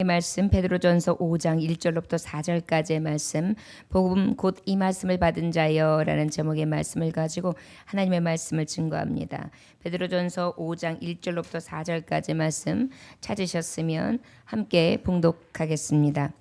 말씀 베드로전서 5장 1절로부터 4절까지의 말씀, 복음 곧 이 말씀을 받은 자여 라는 제목의 말씀을 가지고 하나님의 말씀을 증거합니다. 베드로전서 5장 1절로부터 4절까지의 말씀 찾으셨으면 함께 봉독하겠습니다.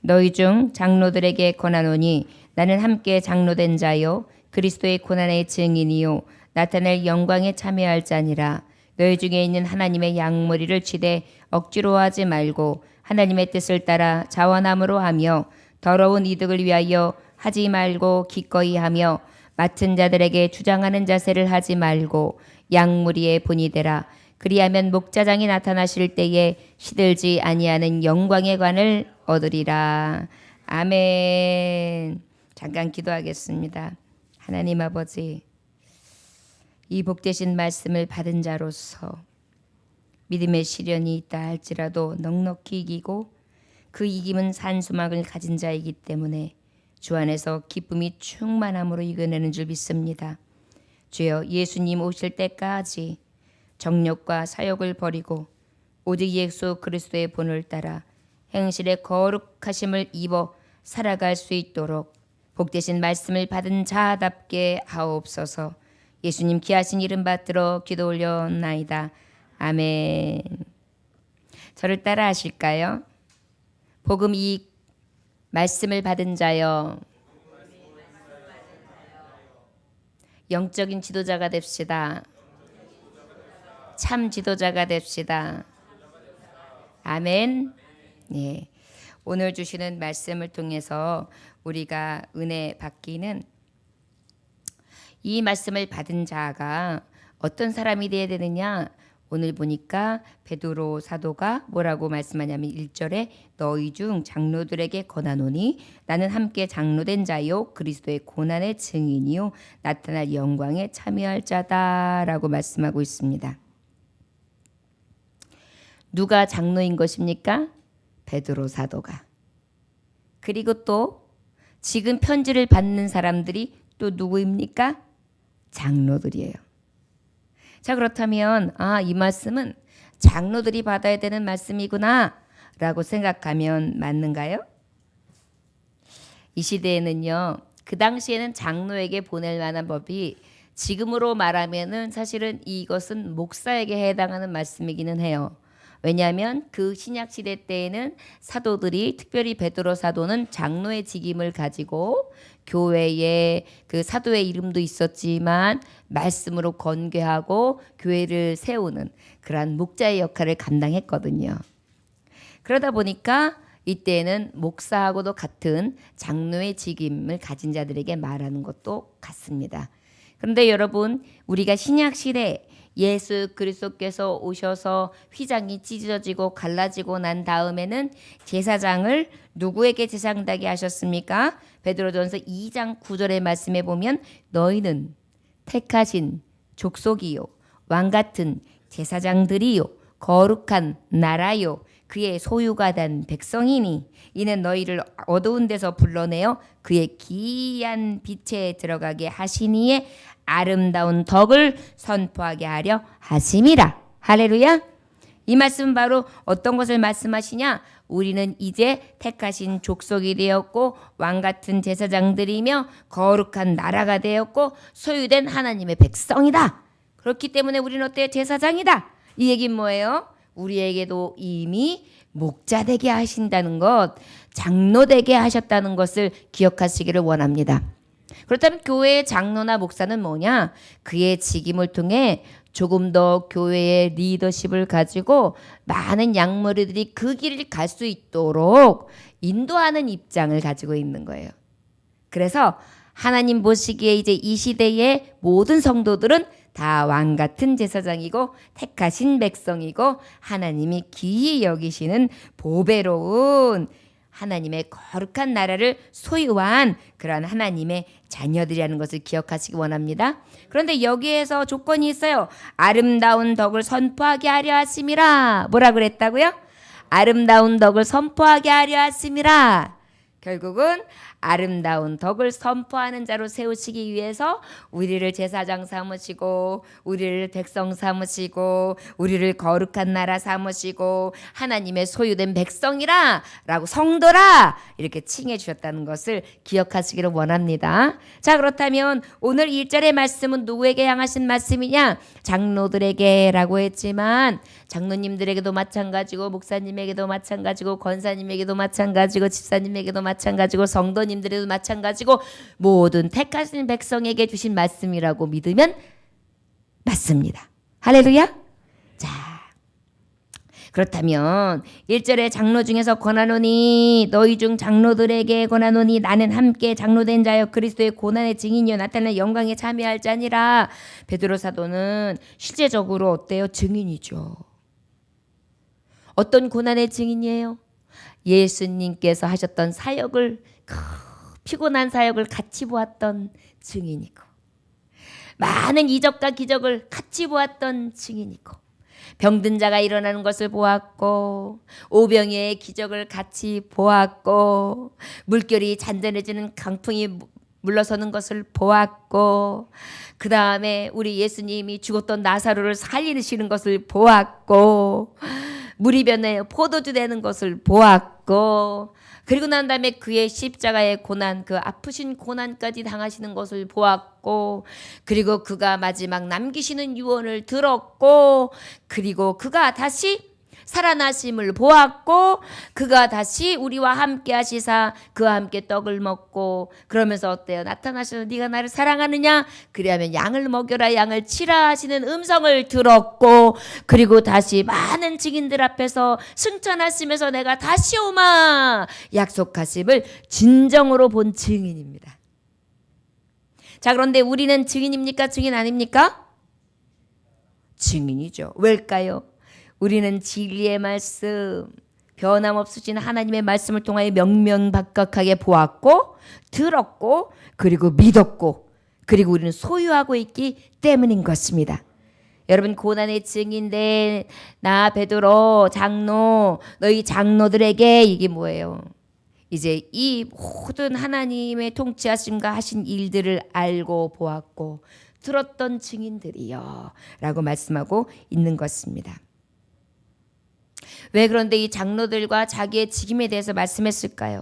너희 중 장로들에게 권하노니 나는 함께 장로된 자요 그리스도의 고난의 증인이요 나타낼 영광에 참여할 자니라. 너희 중에 있는 하나님의 양머리를 치되 억지로 하지 말고 하나님의 뜻을 따라 자원함으로 하며 더러운 이득을 위하여 하지 말고 기꺼이 하며 맡은 자들에게 주장하는 자세를 하지 말고 양무리의 본이 되라. 그리하면 목자장이 나타나실 때에 시들지 아니하는 영광의 관을 얻으리라. 아멘. 잠깐 기도하겠습니다. 하나님 아버지, 이 복되신 말씀을 받은 자로서 믿음의 시련이 있다 할지라도 넉넉히 이기고 그 이김은 산수막을 가진 자이기 때문에 주 안에서 기쁨이 충만함으로 이겨내는 줄 믿습니다. 주여, 예수님 오실 때까지 정욕과 사욕을 버리고 오직 예수 그리스도의 본을 따라 행실의 거룩하심을 입어 살아갈 수 있도록 복되신 말씀을 받은 자답게 하옵소서. 예수님 귀하신 이름 받들어 기도 올려나이다. 아멘. 저를 따라 하실까요? 복음 이 말씀을 받은 자여, 영적인 지도자가 됩시다. 참 지도자가 됩시다. 아멘. 네. 오늘 주시는 말씀을 통해서 우리가 은혜 받기는 이 말씀을 받은 자가 어떤 사람이 되어야 되느냐? 오늘 보니까 베드로 사도가 뭐라고 말씀하냐면 1절에 너희 중 장로들에게 권하노니 나는 함께 장로된 자요 그리스도의 고난의 증인이요 나타날 영광에 참여할 자다라고 말씀하고 있습니다. 누가 장로인 것입니까? 베드로 사도가. 그리고 또 지금 편지를 받는 사람들이 또 누구입니까? 장로들이에요. 자, 그렇다면 이 말씀은 장로들이 받아야 되는 말씀이구나 라고 생각하면 맞는가요? 이 시대에는요, 그 당시에는 장로에게 보낼 만한 법이 지금으로 말하면은 사실은 이것은 목사에게 해당하는 말씀이기는 해요. 왜냐하면 그 신약 시대 때에는 사도들이, 특별히 베드로 사도는 장로의 직임을 가지고 교회에 그 사도의 이름도 있었지만 말씀으로 건궤하고 교회를 세우는 그러한 목자의 역할을 감당했거든요. 그러다 보니까 이때는 목사하고도 같은 장로의 직임을 가진 자들에게 말하는 것도 같습니다. 그런데 여러분, 우리가 신약 시대 예수 그리스도께서 오셔서 휘장이 찢어지고 갈라지고 난 다음에는 제사장을 누구에게 제사장되게 하셨습니까? 베드로전서 2장 9절의 말씀에 보면 너희는 택하신 족속이요 왕같은 제사장들이요 거룩한 나라요 그의 소유가 된 백성이니 이는 너희를 어두운 데서 불러내어 그의 기이한 빛에 들어가게 하시니에 아름다운 덕을 선포하게 하려 하심이라. 할렐루야. 이 말씀은 바로 어떤 것을 말씀하시냐? 우리는 이제 택하신 족속이 되었고 왕같은 제사장들이며 거룩한 나라가 되었고 소유된 하나님의 백성이다. 그렇기 때문에 우리는 어때요? 제사장이다. 이 얘기는 뭐예요? 우리에게도 이미 목자 되게 하신다는 것, 장로 되게 하셨다는 것을 기억하시기를 원합니다. 그렇다면 교회의 장로나 목사는 뭐냐? 그의 직임을 통해 조금 더 교회의 리더십을 가지고 많은 양머리들이 그 길을 갈 수 있도록 인도하는 입장을 가지고 있는 거예요. 그래서 하나님 보시기에 이제 이 시대의 모든 성도들은 다 왕같은 제사장이고 택하신 백성이고 하나님이 귀히 여기시는 보배로운 하나님의 거룩한 나라를 소유한 그러한 하나님의 자녀들이라는 것을 기억하시기 원합니다. 그런데 여기에서 조건이 있어요. 아름다운 덕을 선포하게 하려 하심이라. 뭐라 그랬다고요? 아름다운 덕을 선포하게 하려 하심이라. 결국은 아름다운 덕을 선포하는 자로 세우시기 위해서 우리를 제사장 삼으시고 우리를 백성 삼으시고 우리를 거룩한 나라 삼으시고 하나님의 소유된 백성이라 라고 성도라 이렇게 칭해 주셨다는 것을 기억하시기를 원합니다. 자, 그렇다면 오늘 1절의 말씀은 누구에게 향하신 말씀이냐? 장로들에게 라고 했지만 장로님들에게도 마찬가지고 목사님에게도 마찬가지고 권사님에게도 마찬가지고 집사님에게도 마찬가지고 성도님들에게도 마찬가지고 모든 택하신 백성에게 주신 말씀이라고 믿으면 맞습니다. 할렐루야. 자, 그렇다면 1절에 장로 중에서 권하노니 너희 중 장로들에게 권하노니 나는 함께 장로된 자여 그리스도의 고난의 증인이여 나타나는 영광에 참여할 자니라. 베드로 사도는 실제적으로 어때요? 증인이죠. 어떤 고난의 증인이에요? 예수님께서 하셨던 사역을 피곤한 사역을 같이 보았던 증인이고 많은 이적과 기적을 같이 보았던 증인이고 병든 자가 일어나는 것을 보았고 오병이의 기적을 같이 보았고 물결이 잔잔해지는 강풍이 물러서는 것을 보았고 그 다음에 우리 예수님이 죽었던 나사로를 살리시는 것을 보았고 물이 변해 포도주 되는 것을 보았고 그리고 난 다음에 그의 십자가의 고난, 그 아프신 고난까지 당하시는 것을 보았고 그리고 그가 마지막 남기시는 유언을 들었고 그리고 그가 다시 살아나심을 보았고 그가 다시 우리와 함께 하시사 그와 함께 떡을 먹고 그러면서 어때요? 나타나셔서 네가 나를 사랑하느냐? 그리하면 양을 먹여라 양을 치라 하시는 음성을 들었고 그리고 다시 많은 증인들 앞에서 승천하시면서 내가 다시 오마 약속하심을 진정으로 본 증인입니다. 자, 그런데 우리는 증인입니까? 증인 아닙니까? 증인이죠. 왜일까요? 우리는 진리의 말씀, 변함없으신 하나님의 말씀을 통하여 명명박각하게 보았고 들었고 그리고 믿었고 그리고 우리는 소유하고 있기 때문인 것입니다. 여러분 고난의 증인된 나 베드로 장로 너희 장로들에게 이게 뭐예요? 이제 이 모든 하나님의 통치하심과 하신 일들을 알고 보았고 들었던 증인들이요 라고 말씀하고 있는 것입니다. 왜 그런데 이 장로들과 자기의 직임에 대해서 말씀했을까요?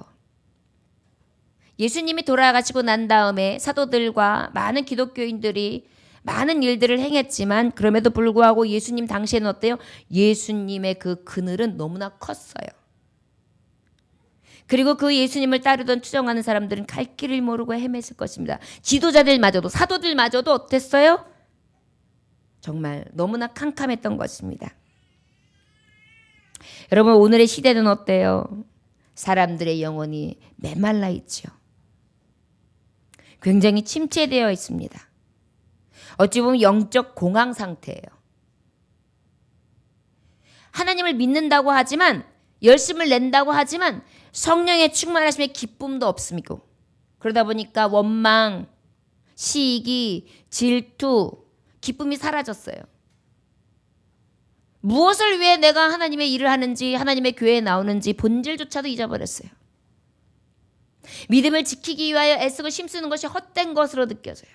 예수님이 돌아가시고 난 다음에 사도들과 많은 기독교인들이 많은 일들을 행했지만 그럼에도 불구하고 예수님 당시에는 어때요? 예수님의 그 그늘은 너무나 컸어요. 그리고 그 예수님을 따르던 추종하는 사람들은 갈 길을 모르고 헤맸을 것입니다. 지도자들마저도 사도들마저도 어땠어요? 정말 너무나 캄캄했던 것입니다. 여러분 오늘의 시대는 어때요? 사람들의 영혼이 메말라 있죠. 굉장히 침체되어 있습니다. 어찌 보면 영적 공황 상태예요. 하나님을 믿는다고 하지만 열심을 낸다고 하지만 성령의 충만하심의 기쁨도 없음이고 그러다 보니까 원망, 시기, 질투, 기쁨이 사라졌어요. 무엇을 위해 내가 하나님의 일을 하는지 하나님의 교회에 나오는지 본질조차도 잊어버렸어요. 믿음을 지키기 위하여 애쓰고 힘쓰는 것이 헛된 것으로 느껴져요.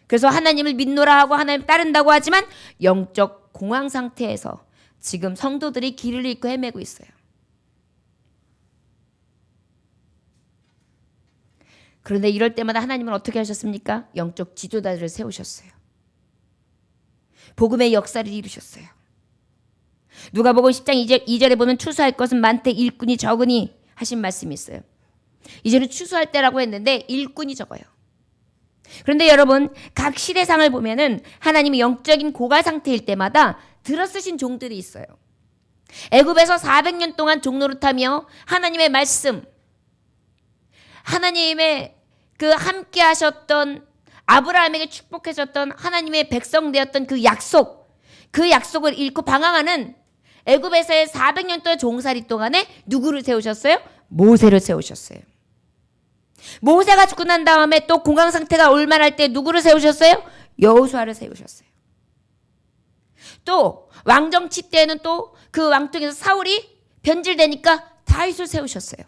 그래서 하나님을 믿노라 하고 하나님 따른다고 하지만 영적 공황 상태에서 지금 성도들이 길을 잃고 헤매고 있어요. 그런데 이럴 때마다 하나님은 어떻게 하셨습니까? 영적 지도자들을 세우셨어요. 복음의 역사를 이루셨어요. 누가복음 10장 2절에 보면 추수할 것은 많되 일꾼이 적으니 하신 말씀이 있어요. 이제는 추수할 때라고 했는데 일꾼이 적어요. 그런데 여러분 각 시대상을 보면은 하나님이 영적인 고갈 상태일 때마다 들어쓰신 종들이 있어요. 애굽에서 400년 동안 종노릇하며 하나님의 말씀, 하나님의 그 함께 하셨던 아브라함에게 축복하셨던 하나님의 백성 되었던 그 약속을 잃고 방황하는 애굽에서의 400년 동안 종살이 동안에 누구를 세우셨어요? 모세를 세우셨어요. 모세가 죽고 난 다음에 또 공황 상태가 올만할 때 누구를 세우셨어요? 여호수아를 세우셨어요. 또 왕정치 때는 또 그 왕통에서 사울이 변질되니까 다윗을 세우셨어요.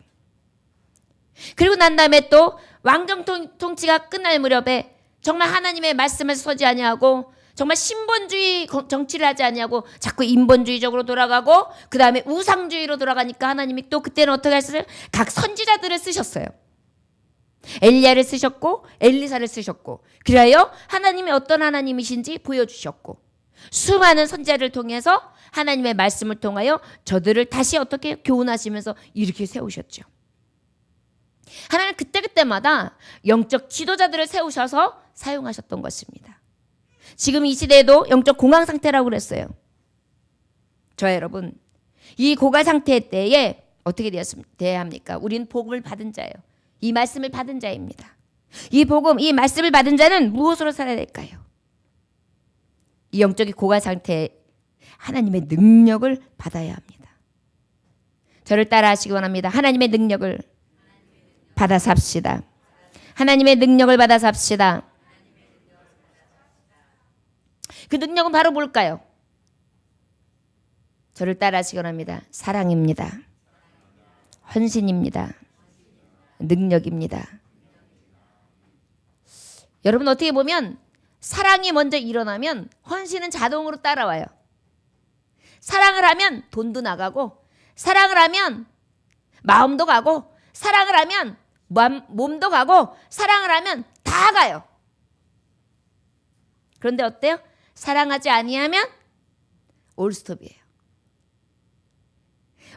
그리고 난 다음에 또 왕정 통치가 끝날 무렵에 정말 하나님의 말씀에 서지 아니하고 정말 신본주의 정치를 하지 아니하고 자꾸 인본주의적으로 돌아가고 그 다음에 우상주의로 돌아가니까 하나님이 또 그때는 어떻게 하셨어요? 각 선지자들을 쓰셨어요. 엘리야를 쓰셨고 엘리사를 쓰셨고 그래야 하나님이 어떤 하나님이신지 보여주셨고 수많은 선지자를 통해서 하나님의 말씀을 통하여 저들을 다시 어떻게 교훈하시면서 이렇게 세우셨죠. 하나님은 그때그때마다 영적 지도자들을 세우셔서 사용하셨던 것입니다. 지금 이 시대에도 영적 공황 상태라고 그랬어요. 저 여러분, 이 고갈 상태 때에 어떻게 되어야 합니까? 우리는 복음을 받은 자예요. 이 말씀을 받은 자입니다. 이 복음, 이 말씀을 받은 자는 무엇으로 살아야 될까요? 이 영적인 고갈 상태에 하나님의 능력을 받아야 합니다. 저를 따라 하시기 원합니다. 하나님의 능력을 받아 삽시다. 하나님의 능력을 받아 삽시다. 그 능력은 바로 뭘까요? 저를 따라 하시기 원합니다. 사랑입니다. 헌신입니다. 능력입니다. 여러분 어떻게 보면 사랑이 먼저 일어나면 헌신은 자동으로 따라와요. 사랑을 하면 돈도 나가고 사랑을 하면 마음도 가고 사랑을 하면 몸도 가고 사랑을 하면 다 가요. 그런데 어때요? 사랑하지 아니하면 올스톱이에요.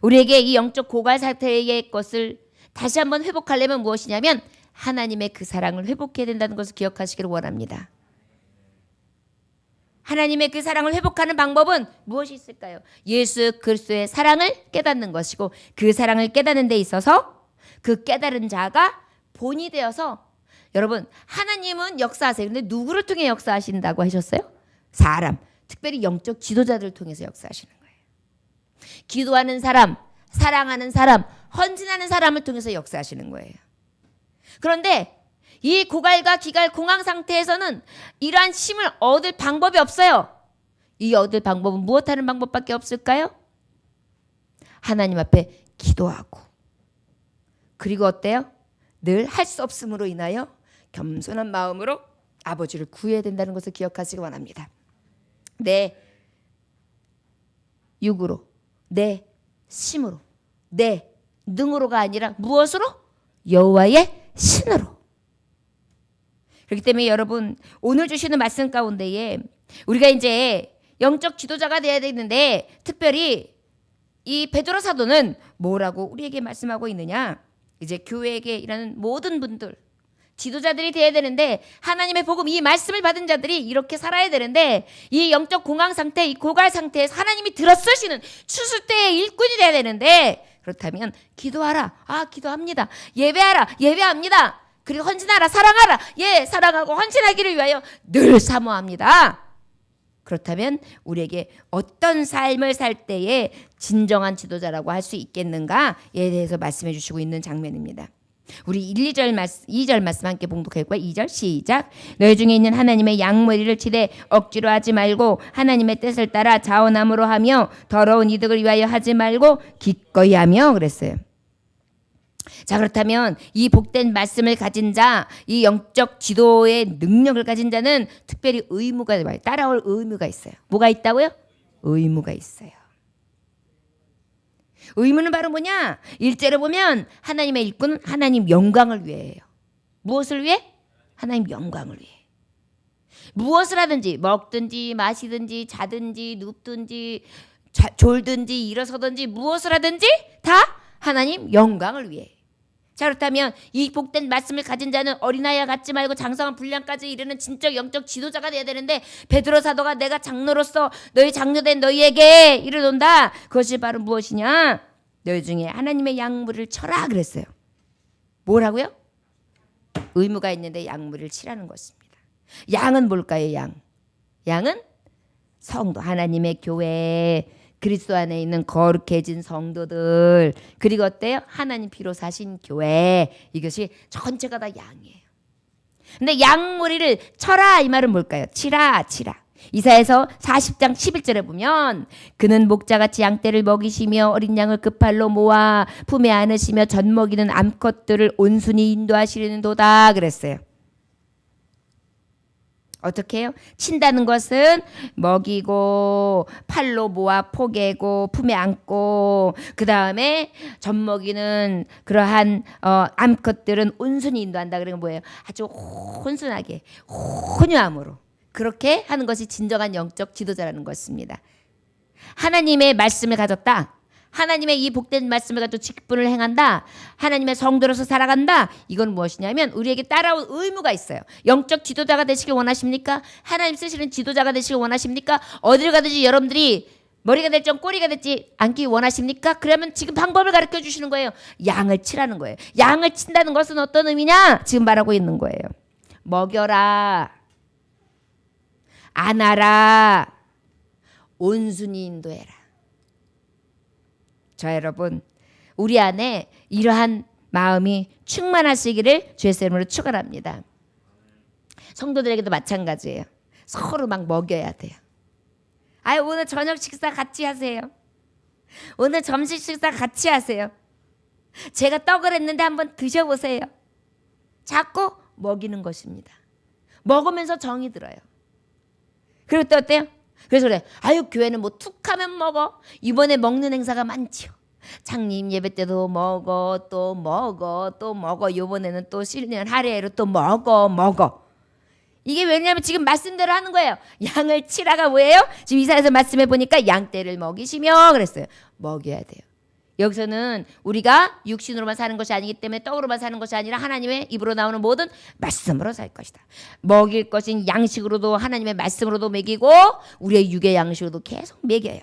우리에게 이 영적 고갈 상태의 것을 다시 한번 회복하려면 무엇이냐면 하나님의 그 사랑을 회복해야 된다는 것을 기억하시기를 원합니다. 하나님의 그 사랑을 회복하는 방법은 무엇이 있을까요? 예수 그리스도의 사랑을 깨닫는 것이고 그 사랑을 깨닫는 데 있어서 그 깨달은 자가 본이 되어서 여러분 하나님은 역사하세요. 근데 누구를 통해 역사하신다고 하셨어요? 사람, 특별히 영적 지도자들을 통해서 역사하시는 거예요. 기도하는 사람, 사랑하는 사람, 헌신하는 사람을 통해서 역사하시는 거예요. 그런데 이 고갈과 기갈 공황 상태에서는 이러한 힘을 얻을 방법이 없어요. 이 얻을 방법은 무엇하는 방법밖에 없을까요? 하나님 앞에 기도하고 그리고 어때요? 늘 할 수 없음으로 인하여 겸손한 마음으로 아버지를 구해야 된다는 것을 기억하시기 원합니다. 내 육으로, 내 힘으로, 내 능으로가 아니라 무엇으로? 여호와의 신으로. 그렇기 때문에 여러분 오늘 주시는 말씀 가운데에 우리가 이제 영적 지도자가 되어야 되는데 특별히 이 베드로 사도는 뭐라고 우리에게 말씀하고 있느냐? 이제 교회에게 일하는 모든 분들 지도자들이 되어야 되는데 하나님의 복음 이 말씀을 받은 자들이 이렇게 살아야 되는데 이 영적 공황 상태, 이 고갈 상태에서 하나님이 들어쓰시는 추수 때의 일꾼이 되어야 되는데 그렇다면 기도하라. 기도합니다. 예배하라. 예배합니다. 그리고 헌신하라. 사랑하라. 예, 사랑하고 헌신하기를 위하여 늘 사모합니다. 그렇다면 우리에게 어떤 삶을 살 때에 진정한 지도자라고 할 수 있겠는가에 대해서 말씀해 주시고 있는 장면입니다. 우리 2절 말씀 함께 봉독할까요? 2절 시작. 너희 중에 있는 하나님의 양머리를 치되 억지로 하지 말고 하나님의 뜻을 따라 자원함으로 하며 더러운 이득을 위하여 하지 말고 기꺼이 하며 그랬어요. 자, 그렇다면 이 복된 말씀을 가진 자, 이 영적 지도의 능력을 가진 자는 특별히 의무가 따라올 의무가 있어요. 뭐가 있다고요? 의무가 있어요. 의무는 바로 뭐냐? 1절에 보면 하나님의 일꾼은 하나님 영광을 위해예요. 무엇을 위해? 하나님 영광을 위해. 무엇을 하든지 먹든지 마시든지 자든지 눕든지 졸든지 일어서든지 무엇을 하든지 다 하나님 영광을 위해. 자, 그렇다면 이 복된 말씀을 가진 자는 어린아이와 같지 말고 장성한 분량까지 이르는 진짜 영적 지도자가 돼야 되는데 베드로 사도가 내가 장로로서 너희 장로된 너희에게 이르논다. 그것이 바로 무엇이냐? 너희 중에 하나님의 양물을 쳐라 그랬어요. 뭐라고요? 의무가 있는데 양물을 치라는 것입니다. 양은 뭘까요? 양은 성도, 하나님의 교회, 그리스도 안에 있는 거룩해진 성도들, 그리고 어때요? 하나님 피로 사신 교회, 이것이 전체가 다 양이에요. 근데 양무리를 쳐라 이 말은 뭘까요? 치라. 이사야서 40장 11절에 보면 그는 목자같이 양떼를 먹이시며 어린 양을 그 팔로 모아 품에 안으시며 젖 먹이는 암컷들을 온순히 인도하시는도다 그랬어요. 어떻게 해요? 친다는 것은 먹이고 팔로 모아 포개고 품에 안고 그 다음에 젖 먹이는 그러한 암컷들은 온순히 인도한다. 그러면 뭐예요? 아주 혼순하게 혼유함으로 그렇게 하는 것이 진정한 영적 지도자라는 것입니다. 하나님의 말씀을 가졌다. 하나님의 이 복된 말씀을 가지고 직분을 행한다. 하나님의 성도로서 살아간다. 이건 무엇이냐면 우리에게 따라올 의무가 있어요. 영적 지도자가 되시길 원하십니까? 하나님 쓰시는 지도자가 되시길 원하십니까? 어디를 가든지 여러분들이 머리가 될지 꼬리가 될지 앉기 원하십니까? 그러면 지금 방법을 가르쳐 주시는 거예요. 양을 치라는 거예요. 양을 친다는 것은 어떤 의미냐? 지금 말하고 있는 거예요. 먹여라. 안아라. 온순히 인도해라. 저 여러분 우리 안에 이러한 마음이 충만하시기를 주의 이름으로 축원합니다. 성도들에게도 마찬가지예요. 서로 막 먹여야 돼요. 아유 오늘 저녁 식사 같이 하세요. 오늘 점심 식사 같이 하세요. 제가 떡을 했는데 한번 드셔보세요. 자꾸 먹이는 것입니다. 먹으면서 정이 들어요. 그리고 또 어때요? 그래서 그래. 아유 교회는 뭐 툭하면 먹어. 이번에 먹는 행사가 많지요. 창립 예배 때도 먹어 또 먹어 또 먹어. 이번에는 또 실년 할애로 또 먹어. 이게 왜냐하면 지금 말씀대로 하는 거예요. 양을 치라가 뭐예요? 지금 이사야서 말씀해 보니까 양떼를 먹이시며 그랬어요. 먹여야 돼요. 여기서는 우리가 육신으로만 사는 것이 아니기 때문에 떡으로만 사는 것이 아니라 하나님의 입으로 나오는 모든 말씀으로 살 것이다. 먹일 것인 양식으로도 하나님의 말씀으로도 먹이고 우리의 육의 양식으로도 계속 먹여요.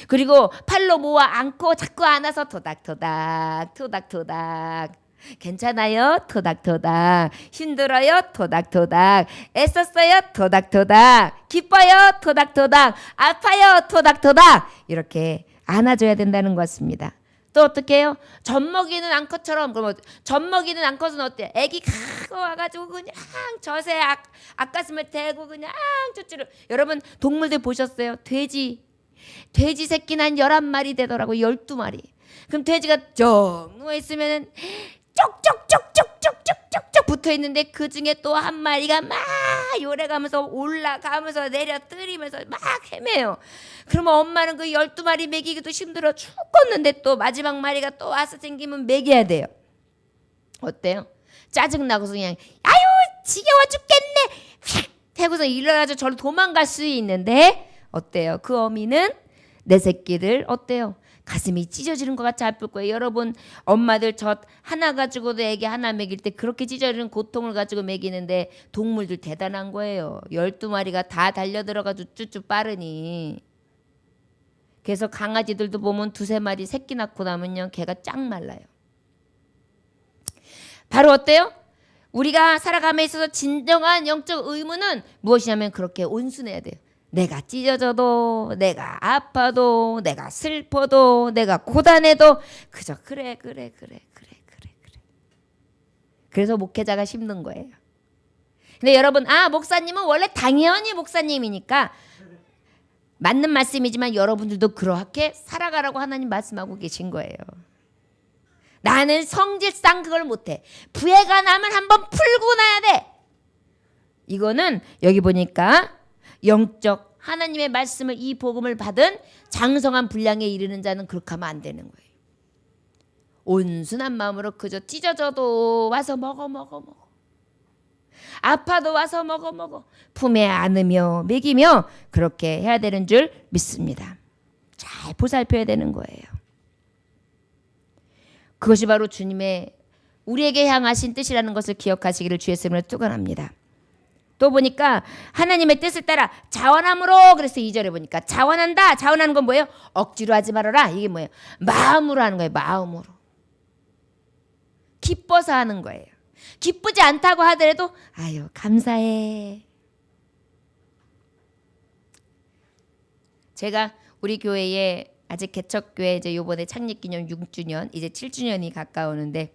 그리고 팔로 모아 안고 자꾸 안아서 토닥토닥 괜찮아요? 토닥토닥 힘들어요? 토닥토닥 애썼어요? 토닥토닥 기뻐요? 토닥토닥 아파요? 토닥토닥 이렇게 안아줘야 된다는 것입니다. 또 어떻게 해요? 젖 먹이는 암컷처럼 그럼 젖 먹이는 암컷은 어때요? 애기 와가지고 그냥 젖에 앞가슴을 대고 그냥 쭈쭈르. 여러분 동물들 보셨어요? 돼지 새끼는 한 11마리 되더라고. 12마리. 그럼 돼지가 쭉 누워있으면은 쪽쪽쪽쪽쪽쪽쪽쪽 붙어있는데 그 중에 또 한 마리가 막 요래가면서 올라가면서 내려뜨리면서 막 헤매요. 그러면 엄마는 그 12마리 먹이기도 힘들어 죽겠는데 또 마지막 마리가 또 와서 생기면 먹여야 돼요. 어때요? 짜증나고서 그냥 아유 지겨워 죽겠네 휙 하고서 일어나서 저로 도망갈 수 있는데 어때요? 그 어미는 내 새끼들 어때요? 가슴이 찢어지는 것 같이 아플 거예요. 여러분 엄마들 젖 하나 가지고도 애기 하나 먹일 때 그렇게 찢어지는 고통을 가지고 먹이는데 동물들 대단한 거예요. 12마리가 다 달려들어가지고 쭈쭈 빠르니. 그래서 강아지들도 보면 2-3마리 새끼 낳고 나면요 걔가 짱 말라요. 바로 어때요? 우리가 살아감에 있어서 진정한 영적 의무는 무엇이냐면 그렇게 온순해야 돼요. 내가 찢어져도 내가 아파도 내가 슬퍼도 내가 고단해도 그저 그래. 그래서 목회자가 힘든 거예요. 근데 여러분 목사님은 원래 당연히 목사님이니까 맞는 말씀이지만 여러분들도 그렇게 살아가라고 하나님 말씀하고 계신 거예요. 나는 성질상 그걸 못해. 부해가 나면 한번 풀고 나야 돼. 이거는 여기 보니까 영적 하나님의 말씀을 이 복음을 받은 장성한 분량에 이르는 자는 그렇게 하면 안 되는 거예요. 온순한 마음으로 그저 찢어져도 와서 먹어. 아파도 와서 먹어. 품에 안으며 먹이며 그렇게 해야 되는 줄 믿습니다. 잘 보살펴야 되는 거예요. 그것이 바로 주님의 우리에게 향하신 뜻이라는 것을 기억하시기를 주의 이름으로 축원합니다. 또 보니까 하나님의 뜻을 따라 자원함으로 그래서 2절에 보니까 자원한다. 자원하는 건 뭐예요? 억지로 하지 말아라. 이게 뭐예요? 마음으로 하는 거예요. 마음으로. 기뻐서 하는 거예요. 기쁘지 않다고 하더라도 아유 감사해. 제가 우리 교회에 아직 개척교회 이제 요번에 창립기념 6주년 이제 7주년이 가까우는데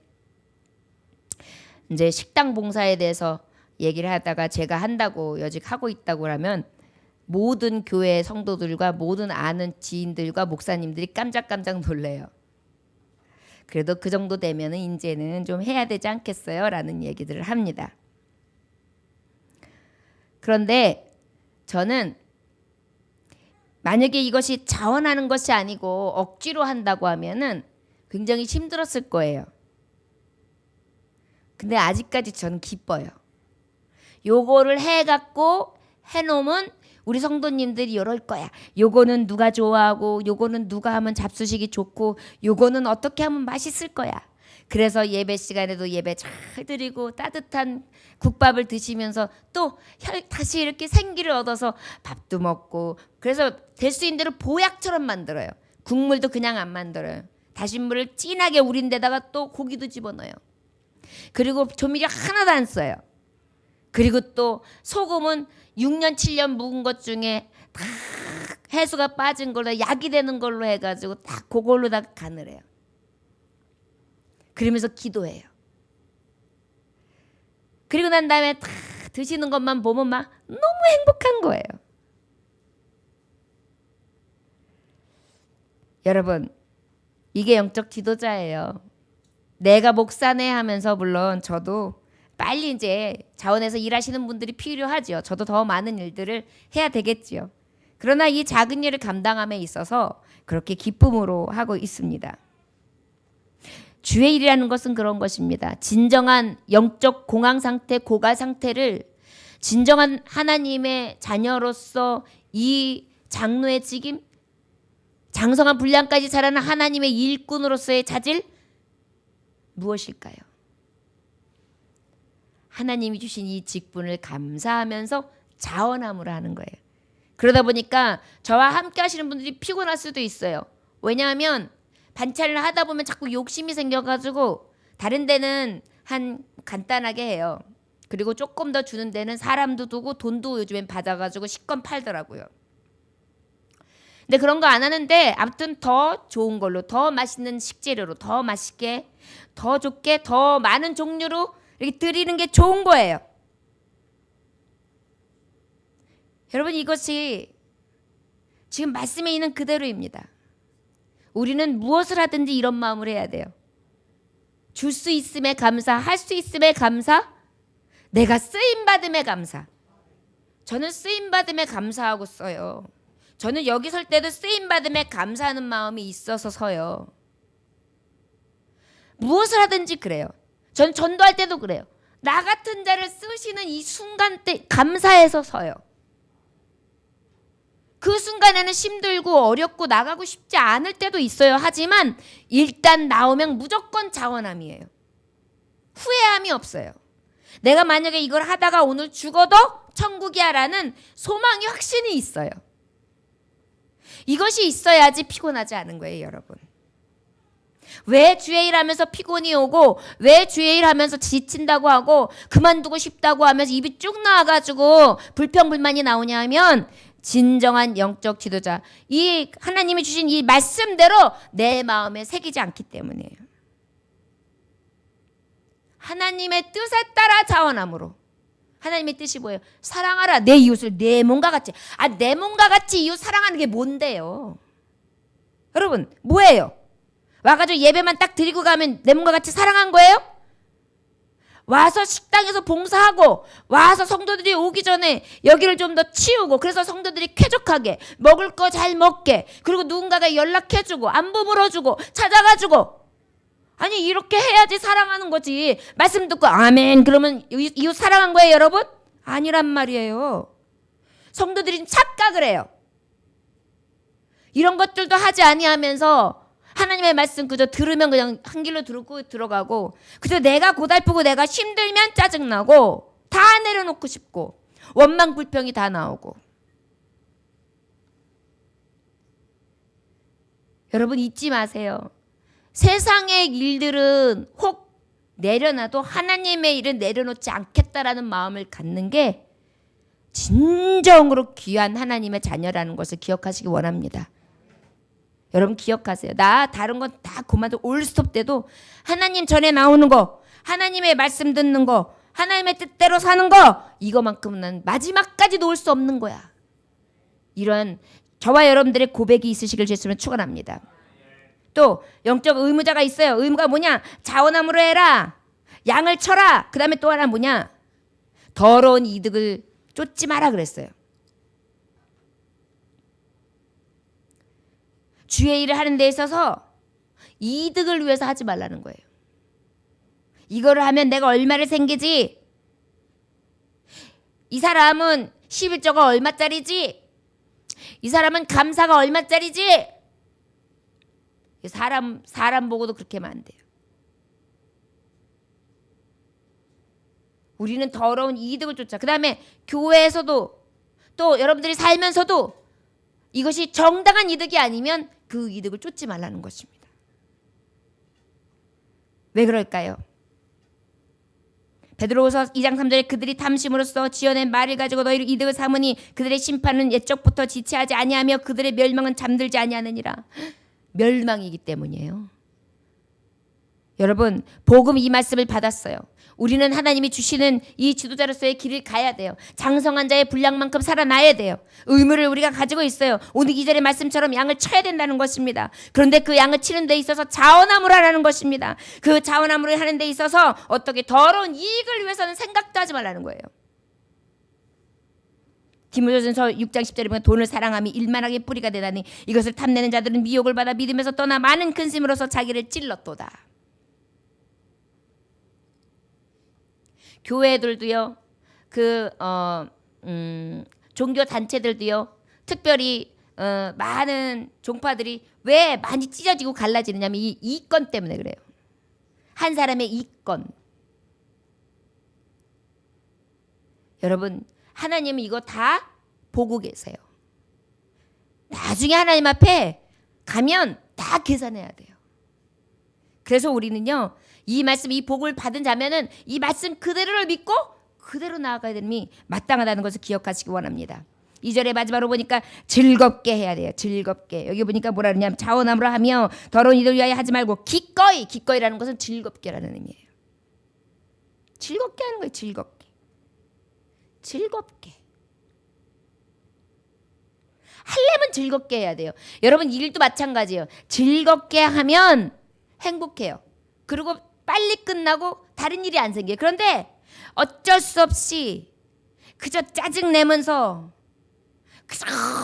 이제 식당 봉사에 대해서 얘기를 하다가 제가 한다고 여직 하고 있다고 하면 모든 교회 성도들과 모든 아는 지인들과 목사님들이 깜짝깜짝 놀래요. 그래도 그 정도 되면은 이제는 좀 해야 되지 않겠어요? 라는 얘기들을 합니다. 그런데 저는 만약에 이것이 자원하는 것이 아니고 억지로 한다고 하면은 굉장히 힘들었을 거예요. 근데 아직까지 저는 기뻐요. 요거를 해갖고 해놓으면 우리 성도님들이 이럴 거야. 요거는 누가 좋아하고 요거는 누가 하면 잡수시기 좋고 요거는 어떻게 하면 맛있을 거야. 그래서 예배 시간에도 예배 잘 드리고 따뜻한 국밥을 드시면서 또 다시 이렇게 생기를 얻어서 밥도 먹고, 그래서 될 수 있는 대로 보약처럼 만들어요. 국물도 그냥 안 만들어요. 다신물을 진하게 우린 데다가 또 고기도 집어넣어요. 그리고 조미료 하나도 안 써요. 그리고 또 소금은 6년 7년 묵은 것 중에 다 해수가 빠진 걸로 약이 되는 걸로 해가지고 딱 그걸로 다 간을 해요. 그러면서 기도해요. 그리고 난 다음에 다 드시는 것만 보면 막 너무 행복한 거예요. 여러분, 이게 영적 지도자예요. 내가 목사네 하면서 물론 저도 빨리 이제 자원에서 일하시는 분들이 필요하죠. 저도 더 많은 일들을 해야 되겠지요. 그러나 이 작은 일을 감당함에 있어서 그렇게 기쁨으로 하고 있습니다. 주의 일이라는 것은 그런 것입니다. 진정한 영적 공황 상태, 고갈 상태를 진정한 하나님의 자녀로서 이 장로의 직임, 장성한 분량까지 자라는 하나님의 일꾼으로서의 자질 무엇일까요? 하나님이 주신 이 직분을 감사하면서 자원함으로 하는 거예요. 그러다 보니까 저와 함께 하시는 분들이 피곤할 수도 있어요. 왜냐하면 반찬을 하다 보면 자꾸 욕심이 생겨가지고 다른 데는 한 간단하게 해요. 그리고 조금 더 주는 데는 사람도 두고 돈도 요즘엔 받아가지고 식권 팔더라고요. 근데 그런 거 안 하는데 아무튼 더 좋은 걸로, 더 맛있는 식재료로, 더 맛있게, 더 좋게, 더 많은 종류로 이렇게 드리는 게 좋은 거예요. 여러분, 이것이 지금 말씀에 있는 그대로입니다. 우리는 무엇을 하든지 이런 마음을 해야 돼요. 줄 수 있음에 감사, 할 수 있음에 감사, 내가 쓰임받음에 감사. 저는 쓰임받음에 감사하고 써요. 저는 여기 설 때도 쓰임받음에 감사하는 마음이 있어서 서요. 무엇을 하든지 그래요. 전 전도할 때도 그래요. 나 같은 자를 쓰시는 이 순간 때 감사해서 서요. 그 순간에는 힘들고 어렵고 나가고 싶지 않을 때도 있어요. 하지만 일단 나오면 무조건 자원함이에요. 후회함이 없어요. 내가 만약에 이걸 하다가 오늘 죽어도 천국이야 라는 소망이 확신이 있어요. 이것이 있어야지 피곤하지 않은 거예요, 여러분. 왜 주의 일 하면서 피곤이 오고, 왜 주의 일 하면서 지친다고 하고 그만두고 싶다고 하면서 입이 쭉 나와가지고 불평불만이 나오냐 하면 진정한 영적 지도자, 이 하나님이 주신 이 말씀대로 내 마음에 새기지 않기 때문이에요. 하나님의 뜻에 따라 자원함으로. 하나님의 뜻이 뭐예요? 사랑하라 내 이웃을 내 몸과 같이. 내 몸과 같이 이웃 사랑하는 게 뭔데요? 여러분, 뭐예요? 와가지고 예배만 딱 드리고 가면 내 몸과 같이 사랑한 거예요? 와서 식당에서 봉사하고, 와서 성도들이 오기 전에 여기를 좀 더 치우고, 그래서 성도들이 쾌적하게 먹을 거 잘 먹게, 그리고 누군가가 연락해주고 안부 물어주고 찾아가지고. 아니, 이렇게 해야지 사랑하는 거지. 말씀 듣고 아멘 그러면 이웃 사랑한 거예요, 여러분? 아니란 말이에요. 성도들이 착각을 해요. 이런 것들도 하지 아니하면서 하나님의 말씀 그저 들으면 그냥 한 길로 들고 들어가고, 그저 내가 고달프고 내가 힘들면 짜증나고 다 내려놓고 싶고 원망 불평이 다 나오고. 여러분, 잊지 마세요. 세상의 일들은 혹 내려놔도 하나님의 일은 내려놓지 않겠다라는 마음을 갖는 게 진정으로 귀한 하나님의 자녀라는 것을 기억하시기 원합니다. 여러분, 기억하세요. 나 다른 건 다 그만둬 올스톱 때도 하나님 전에 나오는 거, 하나님의 말씀 듣는 거, 하나님의 뜻대로 사는 거, 이거만큼은 난 마지막까지 놓을 수 없는 거야. 이런 저와 여러분들의 고백이 있으시길 주님으로 축원합니다. 또 영적 의무자가 있어요. 의무가 뭐냐? 자원함으로 해라. 양을 쳐라. 그 다음에 또 하나 뭐냐? 더러운 이득을 쫓지 마라 그랬어요. 주의 일을 하는 데 있어서 이득을 위해서 하지 말라는 거예요. 이거를 하면 내가 얼마를 생기지? 이 사람은 11조가 얼마짜리지? 이 사람은 감사가 얼마짜리지? 사람 보고도 그렇게 하면 안 돼요. 우리는 더러운 이득을 쫓아. 그 다음에 교회에서도 또 여러분들이 살면서도 이것이 정당한 이득이 아니면 그 이득을 쫓지 말라는 것입니다. 왜 그럴까요? 베드로후서 2장 3절에 그들이 탐심으로써 지어낸 말을 가지고 너희를 이득을 삼으니 그들의 심판은 옛적부터 지체하지 아니하며 그들의 멸망은 잠들지 아니하느니라. 멸망이기 때문이에요. 여러분, 복음 이 말씀을 받았어요. 우리는 하나님이 주시는 이 지도자로서의 길을 가야 돼요. 장성한 자의 분량만큼 살아나야 돼요. 의무를 우리가 가지고 있어요. 오늘 2절의 말씀처럼 양을 쳐야 된다는 것입니다. 그런데 그 양을 치는 데 있어서 자원함으로 하라는 것입니다. 그 자원함으로 하는 데 있어서 어떻게 더러운 이익을 위해서는 생각도 하지 말라는 거예요. 디모데전서 6장 10절에 보면 돈을 사랑함이 일만하게 뿌리가 되다니 이것을 탐내는 자들은 미혹을 받아 믿음에서 떠나 많은 근심으로서 자기를 찔렀도다. 교회들도요, 종교 단체들도요, 특별히 많은 종파들이 왜 많이 찢어지고 갈라지느냐면 이 이권 때문에 그래요. 한 사람의 이권. 여러분, 하나님은 이거 다 보고 계세요. 나중에 하나님 앞에 가면 다 계산해야 돼요. 그래서 우리는요, 이 말씀, 이 복을 받은 자면은 이 말씀 그대로를 믿고 그대로 나아가야 되니 마땅하다는 것을 기억하시기 원합니다. 2절의 마지막으로 보니까 즐겁게 해야 돼요. 즐겁게. 여기 보니까 뭐라 그러냐면 자원함으로 하며 더러운 이들 위하여 하지 말고 기꺼이라는 것은 즐겁게라는 의미예요. 즐겁게 하는 거예요. 즐겁게. 하려면 즐겁게 해야 돼요. 여러분 일도 마찬가지예요. 즐겁게 하면 행복해요. 그리고 빨리 끝나고 다른 일이 안 생겨요. 그런데 어쩔 수 없이 그저 짜증내면서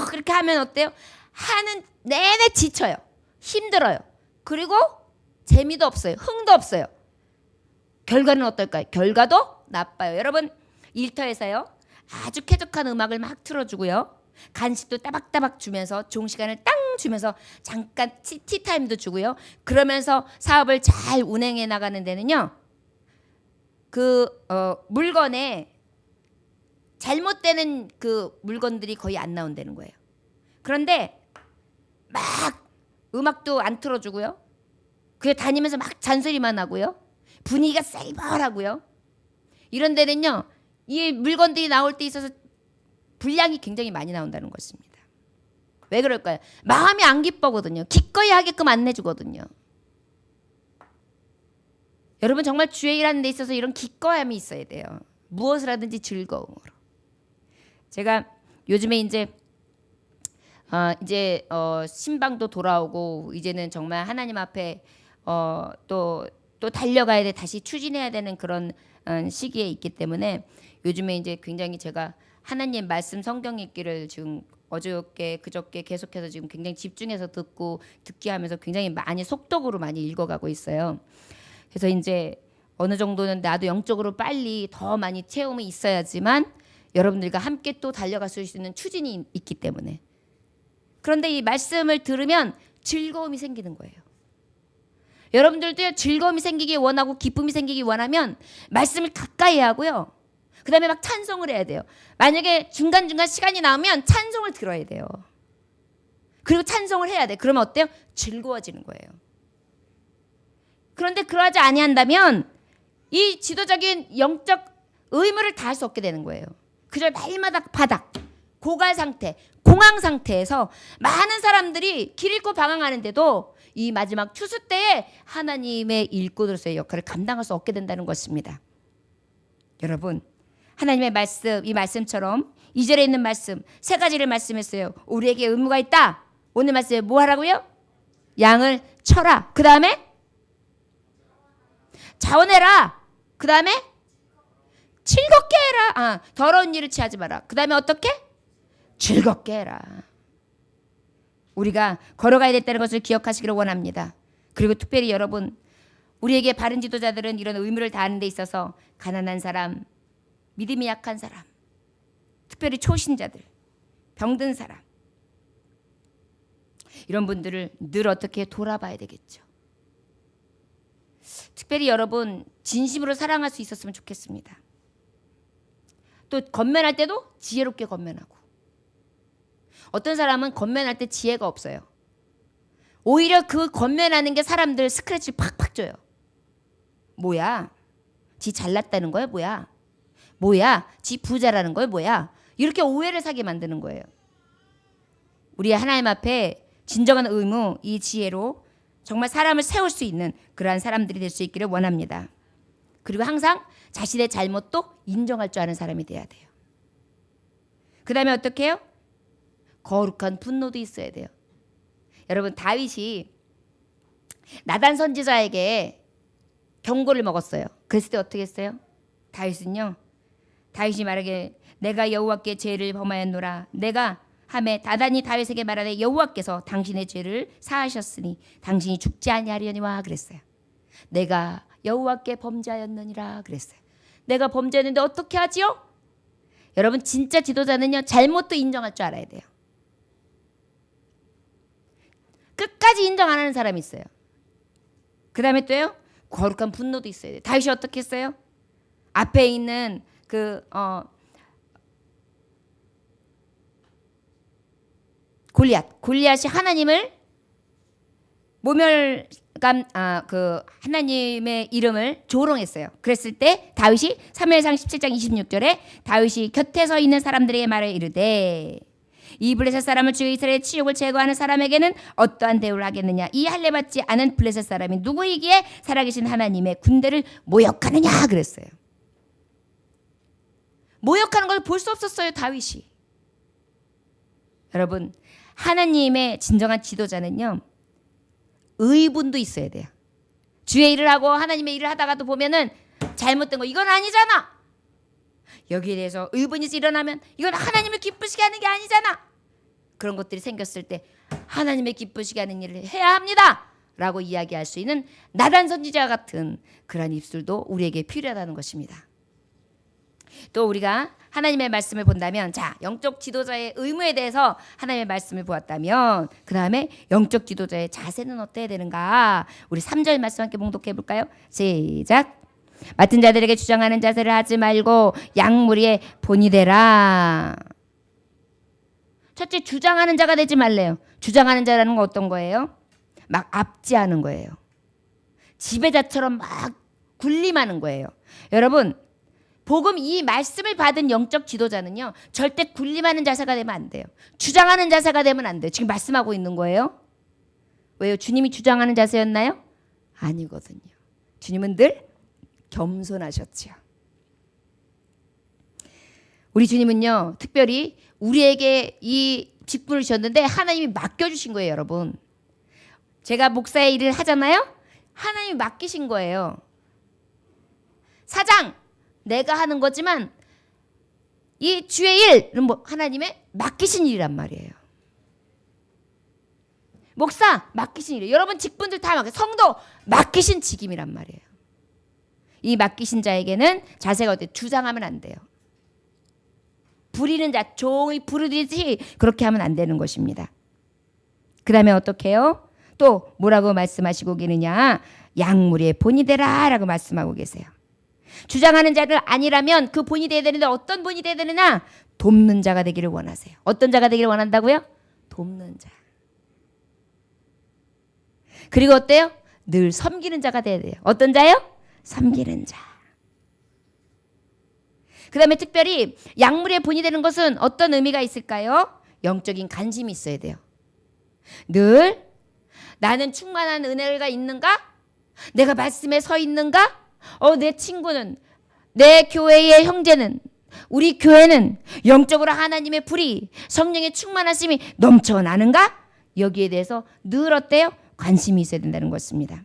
그렇게 하면 어때요? 하는 내내 지쳐요. 힘들어요. 그리고 재미도 없어요. 흥도 없어요. 결과는 어떨까요? 결과도 나빠요. 여러분 일터에서요. 아주 쾌적한 음악을 막 틀어주고요. 간식도 따박따박 주면서 종시간을 땅 주면서 잠깐 티타임도 주고요. 그러면서 사업을 잘 운행해 나가는 데는요. 물건에 잘못되는 그 물건들이 거의 안 나온다는 거예요. 그런데 막 음악도 안 틀어주고요. 그게 다니면서 막 잔소리만 하고요. 분위기가 쌀벌하고요. 이런 데는요. 이 물건들이 나올 때 있어서 분량이 굉장히 많이 나온다는 것입니다. 왜 그럴까요? 마음이 안 기뻐거든요. 기꺼이 하게끔 안 내주거든요. 여러분 정말 주의 일하는 데 있어서 이런 기꺼함이 있어야 돼요. 무엇을 하든지 즐거움으로. 제가 요즘에 이제 신방도 돌아오고 이제는 정말 하나님 앞에 또 달려가야 돼, 다시 추진해야 되는 그런 시기에 있기 때문에 요즘에 이제 굉장히 제가 하나님 말씀 성경 읽기를 지금 어저께 그저께 계속해서 지금 굉장히 집중해서 듣기 하면서 굉장히 많이 속독으로 많이 읽어가고 있어요. 그래서 이제 어느 정도는 나도 영적으로 빨리 더 많이 체험이 있어야지만 여러분들과 함께 또 달려갈 수 있는 추진이 있기 때문에. 그런데 이 말씀을 들으면 즐거움이 생기는 거예요. 여러분들도 즐거움이 생기기 원하고 기쁨이 생기기 원하면 말씀을 가까이 하고요. 그 다음에 막 찬송을 해야 돼요. 만약에 중간중간 시간이 나오면 찬송을 들어야 돼요. 그리고 찬송을 해야 돼. 그러면 어때요? 즐거워지는 거예요. 그런데 그러하지 아니한다면 이 지도적인 영적 의무를 다할 수 없게 되는 거예요. 그저 날마다 바닥, 고갈 상태, 공황 상태에서 많은 사람들이 길 잃고 방황하는데도 이 마지막 추수 때에 하나님의 일꾼으로서의 역할을 감당할 수 없게 된다는 것입니다. 여러분, 하나님의 말씀, 이 말씀처럼 2절에 있는 말씀 세 가지를 말씀했어요. 우리에게 의무가 있다. 오늘 말씀에 뭐 하라고요? 양을 쳐라. 그 다음에 자원해라. 그 다음에 즐겁게 해라. 더러운 일을 취하지 마라. 그 다음에 어떻게? 즐겁게 해라. 우리가 걸어가야 됐다는 것을 기억하시기를 원합니다. 그리고 특별히 여러분, 우리에게 바른 지도자들은 이런 의무를 다하는 데 있어서 가난한 사람, 믿음이 약한 사람, 특별히 초신자들, 병든 사람, 이런 분들을 늘 어떻게 돌아봐야 되겠죠. 특별히 여러분, 진심으로 사랑할 수 있었으면 좋겠습니다. 또 건면할 때도 지혜롭게 건면하고, 어떤 사람은 건면할 때 지혜가 없어요. 오히려 그 건면하는 게 사람들 스크래치 팍팍 줘요. 뭐야? 지 잘났다는 거야? 뭐야? 지 부자라는 거야? 뭐야? 이렇게 오해를 사게 만드는 거예요. 우리 하나님 앞에 진정한 의무, 이 지혜로 정말 사람을 세울 수 있는 그러한 사람들이 될 수 있기를 원합니다. 그리고 항상 자신의 잘못도 인정할 줄 아는 사람이 돼야 돼요. 그 다음에 어떻게 해요? 거룩한 분노도 있어야 돼요. 여러분, 다윗이 나단 선지자에게 경고를 먹었어요. 그랬을 때 어떻게 했어요? 다윗이 말하기를 내가 여호와께 죄를 범하였노라. 내가 하매 나단이 다윗에게 말하되 여호와께서 당신의 죄를 사하셨으니 당신이 죽지 아니하려니와 그랬어요. 내가 여호와께 범죄하였느니라 그랬어요. 내가 범죄했는데 어떻게 하지요? 여러분, 진짜 지도자는요, 잘못도 인정할 줄 알아야 돼요. 끝까지 인정 안 하는 사람이 있어요. 그 다음에 또요, 거룩한 분노도 있어야 돼요. 다윗이 어떻게 했어요? 앞에 있는 골리앗이 하나님을 하나님의 이름을 조롱했어요. 그랬을 때 다윗이 사무엘상 17장 26절에 다윗이 곁에 서 있는 사람들에게 말을 이르되 이 블레셋 사람을 주의 이스라엘의 치욕을 제거하는 사람에게는 어떠한 대우를 하겠느냐. 이 할례받지 않은 블레셋 사람이 누구이기에 살아계신 하나님의 군대를 모욕하느냐 그랬어요. 모욕하는 걸 볼 수 없었어요, 다윗이. 여러분, 하나님의 진정한 지도자는요, 의분도 있어야 돼요. 주의 일을 하고 하나님의 일을 하다가도 보면은 잘못된 거 이건 아니잖아. 여기에 대해서 의분이 일어나면 이건 하나님을 기쁘시게 하는 게 아니잖아. 그런 것들이 생겼을 때 하나님의 기쁘시게 하는 일을 해야 합니다 라고 이야기할 수 있는 나단 선지자 같은 그런 입술도 우리에게 필요하다는 것입니다. 또 우리가 하나님의 말씀을 본다면, 자, 영적 지도자의 의무에 대해서 하나님의 말씀을 보았다면 그 다음에 영적 지도자의 자세는 어때야 되는가. 우리 3절 말씀 함께 봉독해 볼까요? 시작. 맡은 자들에게 주장하는 자세를 하지 말고 양무리의 본이 되라. 첫째, 주장하는 자가 되지 말래요. 주장하는 자라는 건 어떤 거예요? 막 압제하는 거예요. 지배자처럼 막 군림하는 거예요. 여러분, 복음 이 말씀을 받은 영적 지도자는요, 절대 군림하는 자세가 되면 안 돼요. 주장하는 자세가 되면 안 돼요. 지금 말씀하고 있는 거예요. 왜요? 주님이 주장하는 자세였나요? 아니거든요. 주님은 늘 겸손하셨죠. 우리 주님은요, 특별히 우리에게 이 직분을 주셨는데 하나님이 맡겨주신 거예요, 여러분. 제가 목사의 일을 하잖아요. 하나님이 맡기신 거예요. 사장, 내가 하는 거지만 이 주의 일은 뭐 하나님의 맡기신 일이란 말이에요. 목사 맡기신 일이에요. 여러분 직분들 다 맡겨. 성도 맡기신 직임이란 말이에요. 이 맡기신 자에게는 자세가 어때요? 주장하면 안 돼요. 부리는 자, 종이 부르듯이 그렇게 하면 안 되는 것입니다. 그 다음에 어떻게 해요? 또 뭐라고 말씀하시고 계느냐. 양무리의 본이 되라 라고 말씀하고 계세요. 주장하는 자들 아니라면 그 본이 되어야 되는데 어떤 본이 되어야 되느냐. 돕는 자가 되기를 원하세요. 어떤 자가 되기를 원한다고요? 돕는 자. 그리고 어때요? 늘 섬기는 자가 되어야 돼요. 어떤 자요? 섬기는 자. 그 다음에 특별히 양무리의 본이 되는 것은 어떤 의미가 있을까요? 영적인 관심이 있어야 돼요. 늘 나는 충만한 은혜가 있는가? 내가 말씀에 서 있는가? 내 친구는, 내 교회의 형제는, 우리 교회는 영적으로 하나님의 불이, 성령의 충만하심이 넘쳐나는가? 여기에 대해서 늘 어때요? 관심이 있어야 된다는 것입니다.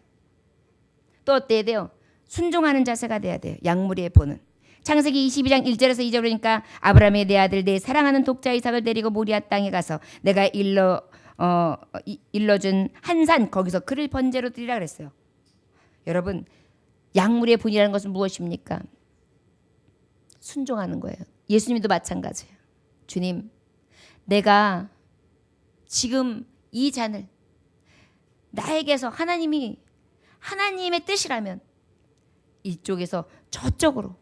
또 어때야 돼요? 순종하는 자세가 돼야 돼요. 약물의 본은. 창세기 22장 1절에서 2절 그러니까 아브라함의 내 아들 내 사랑하는 독자 이삭을 데리고 모리아 땅에 가서 내가 일러준 한 산 거기서 그를 번제로 드리라 그랬어요. 여러분, 약물의 본이라는 것은 무엇입니까? 순종하는 거예요. 예수님도 마찬가지예요. 주님, 내가 지금 이 잔을 나에게서 하나님의 뜻이라면 이쪽에서 저쪽으로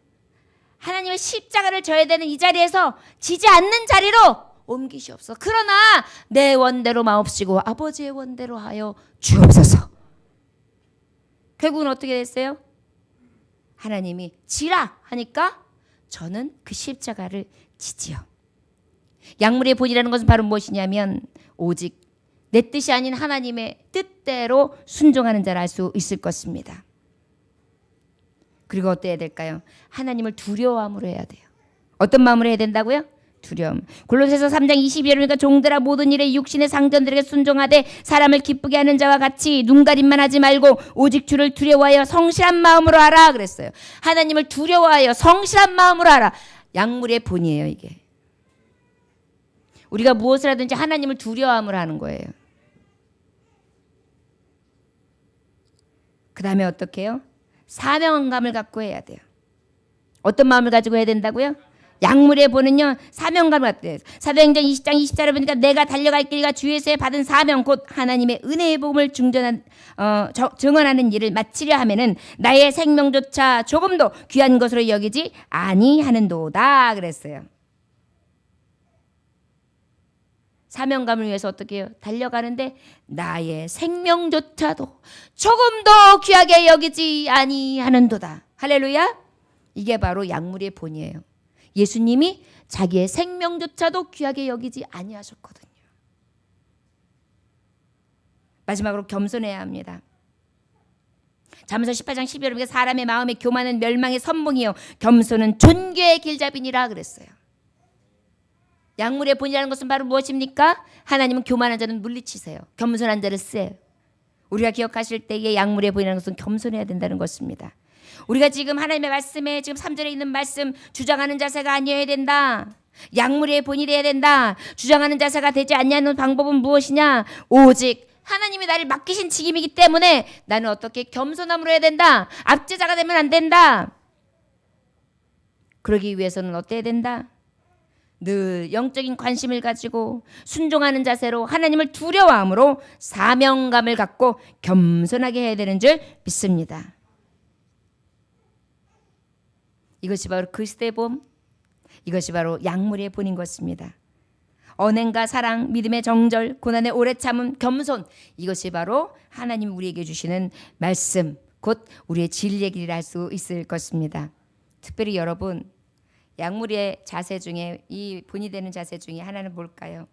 하나님의 십자가를 져야 되는 이 자리에서 지지 않는 자리로 옮기시옵소서. 그러나 내 원대로 마옵시고 아버지의 원대로 하여 주옵소서. 결국은 어떻게 됐어요? 하나님이 지라 하니까 저는 그 십자가를 지지요. 약물의 본이라는 것은 바로 무엇이냐면 오직 내 뜻이 아닌 하나님의 뜻대로 순종하는 자를 알 수 있을 것입니다. 그리고 어때야 될까요? 하나님을 두려워함으로 해야 돼요. 어떤 마음으로 해야 된다고요? 두려움. 골로새서 3장 22절에 그러니까 종들아 모든 일에 육신의 상전들에게 순종하되 사람을 기쁘게 하는 자와 같이 눈가림만 하지 말고 오직 주를 두려워하여 성실한 마음으로 하라 그랬어요. 하나님을 두려워하여 성실한 마음으로 하라. 약물의 본이에요, 이게. 우리가 무엇을 하든지 하나님을 두려워함으로 하는 거예요. 그 다음에 어떻게 해요? 사명감을 갖고 해야 돼요. 어떤 마음을 가지고 해야 된다고요? 약물의 본은요, 사명감을 갖고 해요. 사도행전 20장 24절에 보니까 내가 달려갈 길과 주에서 받은 사명 곧 하나님의 은혜의 복음을 증언하는 일을 마치려 하면은 나의 생명조차 조금도 귀한 것으로 여기지 아니하는도다 그랬어요. 사명감을 위해서 어떻게 해요? 달려가는데 나의 생명조차도 조금 더 귀하게 여기지 아니하는도다. 할렐루야. 이게 바로 약물의 본이에요. 예수님이 자기의 생명조차도 귀하게 여기지 아니하셨거든요. 마지막으로 겸손해야 합니다. 잠언서 18장 12절에 사람의 마음에 교만은 멸망의 선봉이요 겸손은 존귀의 길잡이니라 그랬어요. 약물의 본이라는 것은 바로 무엇입니까? 하나님은 교만한 자는 물리치세요. 겸손한 자를 쓰세요. 우리가 기억하실 때에 약물의 본이라는 것은 겸손해야 된다는 것입니다. 우리가 지금 하나님의 말씀에 지금 3절에 있는 말씀 주장하는 자세가 아니어야 된다. 약물의 본이 돼야 된다. 주장하는 자세가 되지 않냐는 방법은 무엇이냐? 오직 하나님이 나를 맡기신 책임이기 때문에 나는 어떻게 겸손함으로 해야 된다. 압제자가 되면 안 된다. 그러기 위해서는 어때야 된다? 늘 영적인 관심을 가지고 순종하는 자세로 하나님을 두려워함으로 사명감을 갖고 겸손하게 해야 되는 줄 믿습니다. 이것이 바로 그리스도의 봄, 이것이 바로 약물의 본인 것입니다. 언행과 사랑, 믿음의 정절, 고난의 오래 참음, 겸손, 이것이 바로 하나님 우리에게 주시는 말씀, 곧 우리의 진리의 길이라 할 수 있을 것입니다. 특별히 여러분, 약물의 자세 중에 이 본이 되는 자세 중에 하나는 뭘까요?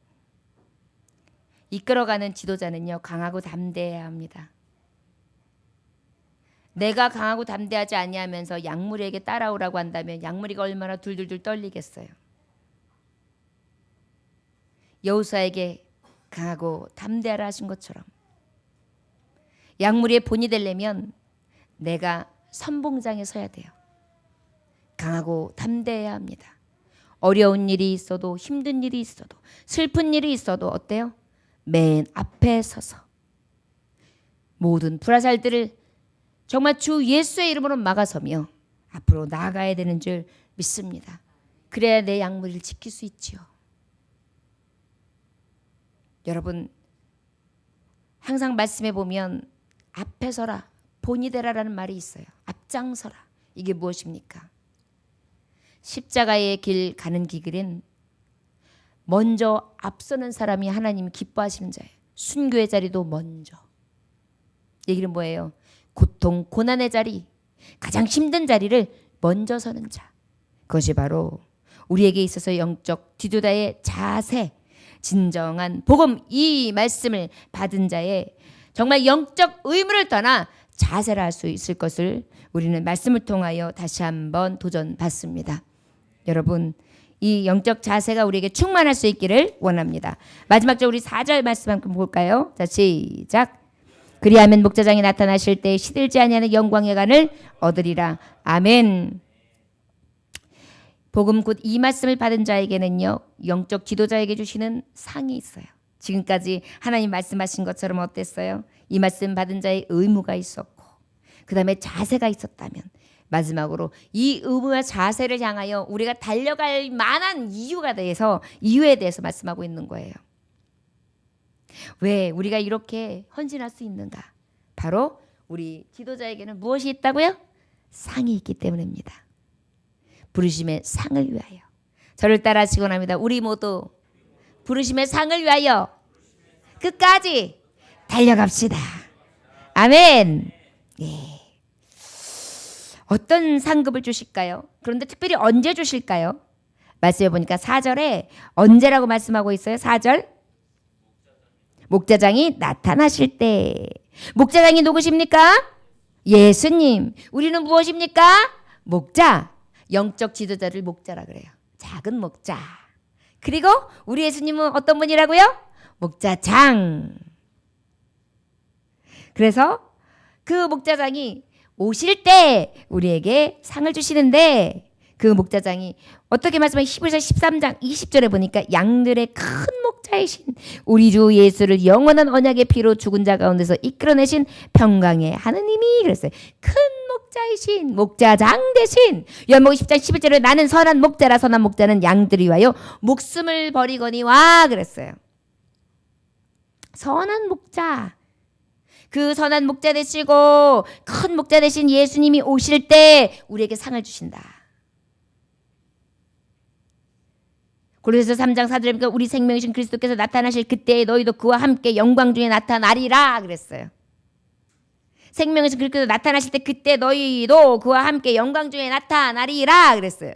이끌어가는 지도자는요, 강하고 담대해야 합니다. 내가 강하고 담대하지 아니하면서 약물에게 따라오라고 한다면 약물이가 얼마나 둘둘둘 떨리겠어요. 여호수아에게 강하고 담대하라 하신 것처럼 약물의 본이 되려면 내가 선봉장에 서야 돼요. 강하고 담대해야 합니다. 어려운 일이 있어도 힘든 일이 있어도 슬픈 일이 있어도 어때요? 맨 앞에 서서 모든 불화살들을 정말 주 예수의 이름으로 막아서며 앞으로 나아가야 되는 줄 믿습니다. 그래야 내 약물을 지킬 수 있지요. 여러분, 항상 말씀해 보면 앞에 서라, 본이 되라라는 말이 있어요. 앞장서라. 이게 무엇입니까? 십자가의 길 가는 길은 먼저 앞서는 사람이 하나님 기뻐하시는 자예요. 순교의 자리도 먼저. 얘기는 뭐예요? 고통, 고난의 자리, 가장 힘든 자리를 먼저 서는 자. 그것이 바로 우리에게 있어서 영적 지도자의 자세, 진정한 복음, 이 말씀을 받은 자의 정말 영적 의무를 떠나 자세를 할 수 있을 것을 우리는 말씀을 통하여 다시 한번 도전받습니다. 여러분, 이 영적 자세가 우리에게 충만할 수 있기를 원합니다. 마지막으로 우리 4절 말씀 한번 볼까요? 자, 시작. 그리하면 목자장이 나타나실 때 시들지 아니하는 영광의 간을 얻으리라. 아멘. 복음 곧 이 말씀을 받은 자에게는요, 영적 지도자에게 주시는 상이 있어요. 지금까지 하나님 말씀하신 것처럼 어땠어요? 이 말씀 받은 자의 의무가 있었고, 그 다음에 자세가 있었다면, 마지막으로 이 의무와 자세를 향하여 우리가 달려갈 만한 이유에 대해서 말씀하고 있는 거예요. 왜 우리가 이렇게 헌신할 수 있는가? 바로 우리 지도자에게는 무엇이 있다고요? 상이 있기 때문입니다. 부르심의 상을 위하여. 저를 따라 시원합니다. 우리 모두 부르심의 상을 위하여 끝까지 달려갑시다. 아멘. 예. 어떤 상급을 주실까요? 그런데 특별히 언제 주실까요? 말씀해 보니까 4절에 언제라고 말씀하고 있어요? 4절. 목자장이 나타나실 때. 목자장이 누구십니까? 예수님. 우리는 무엇입니까? 목자. 영적 지도자를 목자라 그래요. 작은 목자. 그리고 우리 예수님은 어떤 분이라고요? 목자장. 그래서 그 목자장이 오실 때 우리에게 상을 주시는데, 그 목자장이 어떻게 말씀하면 히브리서 13장 20절에 보니까 양들의 큰 목자이신 우리 주 예수를 영원한 언약의 피로 죽은 자 가운데서 이끌어내신 평강의 하느님이 그랬어요. 큰 목자이신 목자장 대신 요한복음 10장 11절에 나는 선한 목자라. 선한 목자는 양들을 위하여 목숨을 버리거니와 그랬어요. 선한 목자. 그 선한 목자 되시고 큰 목자 되신 예수님이 오실 때 우리에게 상을 주신다. 고린도서 3장 4절에 보니까 우리 생명이신 그리스도께서 나타나실 그때에 너희도 그와 함께 영광 중에 나타나리라 그랬어요. 생명이신 그리스도께서 나타나실 때 그때 너희도 그와 함께 영광 중에 나타나리라 그랬어요.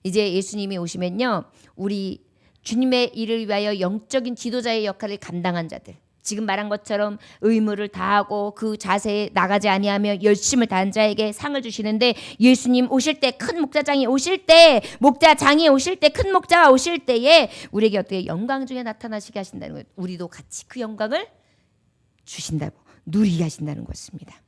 이제 예수님이 오시면요, 우리 주님의 일을 위하여 영적인 지도자의 역할을 감당한 자들, 지금 말한 것처럼 의무를 다하고 그 자세에 나가지 아니하며 열심을 다한 자에게 상을 주시는데, 예수님 오실 때, 큰 목자장이 오실 때, 목자장이 오실 때, 큰 목자가 오실 때에 우리에게 어떻게 영광 중에 나타나시게 하신다는 거예요. 우리도 같이 그 영광을 주신다고, 누리게 하신다는 것입니다.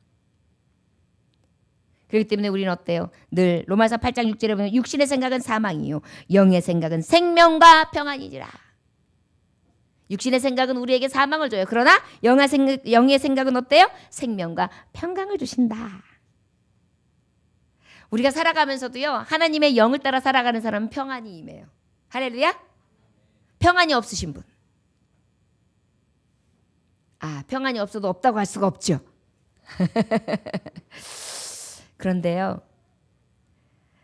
그렇기 때문에 우리는 어때요? 늘 로마서 8장 6절에 보면 육신의 생각은 사망이요 영의 생각은 생명과 평안이니라. 육신의 생각은 우리에게 사망을 줘요. 그러나 영의 생각은 어때요? 생명과 평강을 주신다. 우리가 살아가면서도요, 하나님의 영을 따라 살아가는 사람은 평안이 임해요. 할렐루야? 평안이 없으신 분. 평안이 없어도 없다고 할 수가 없죠. 그런데요,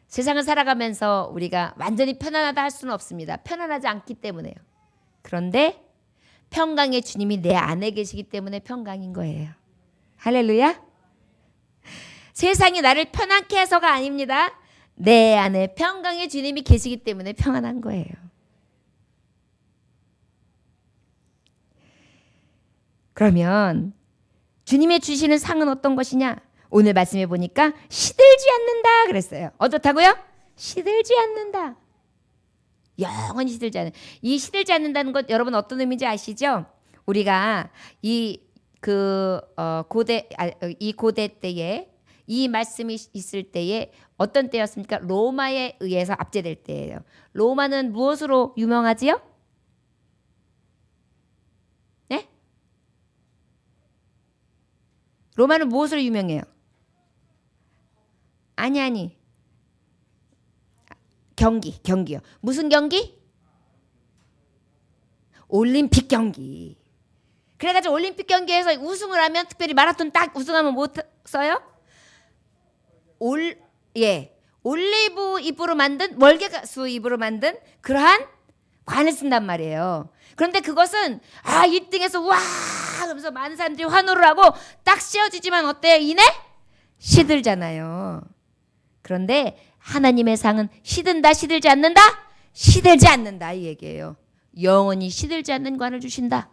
세상을 살아가면서 우리가 완전히 편안하다 할 수는 없습니다. 편안하지 않기 때문에요. 그런데 평강의 주님이 내 안에 계시기 때문에 평강인 거예요. 할렐루야. 세상이 나를 편안케 해서가 아닙니다. 내 안에 평강의 주님이 계시기 때문에 평안한 거예요. 그러면 주님의 주시는 상은 어떤 것이냐? 오늘 말씀해 보니까 시들지 않는다 그랬어요. 어떻다고요? 시들지 않는다. 영원히 시들지 않는. 이 시들지 않는다는 것 여러분 어떤 의미인지 아시죠? 우리가 이 고대 때에 이 말씀이 있을 때에 어떤 때였습니까? 로마에 의해서 압제될 때예요. 로마는 무엇으로 유명하지요? 네? 로마는 무엇으로 유명해요? 아니. 경기요. 무슨 경기? 올림픽 경기. 그래가지고 올림픽 경기에서 우승을 하면, 특별히 마라톤 딱 우승하면 뭐 써요? 올리브 잎으로 만든, 월계수 잎으로 만든 그러한 관을 쓴단 말이에요. 그런데 그것은 1등에서 와 하면서 많은 사람들이 환호를 하고 딱 씌워지지만 어때요? 이내 시들잖아요. 그런데 하나님의 상은 시든다, 시들지 않는다? 시들지 않는다 이 얘기예요. 영원히 시들지 않는 관을 주신다.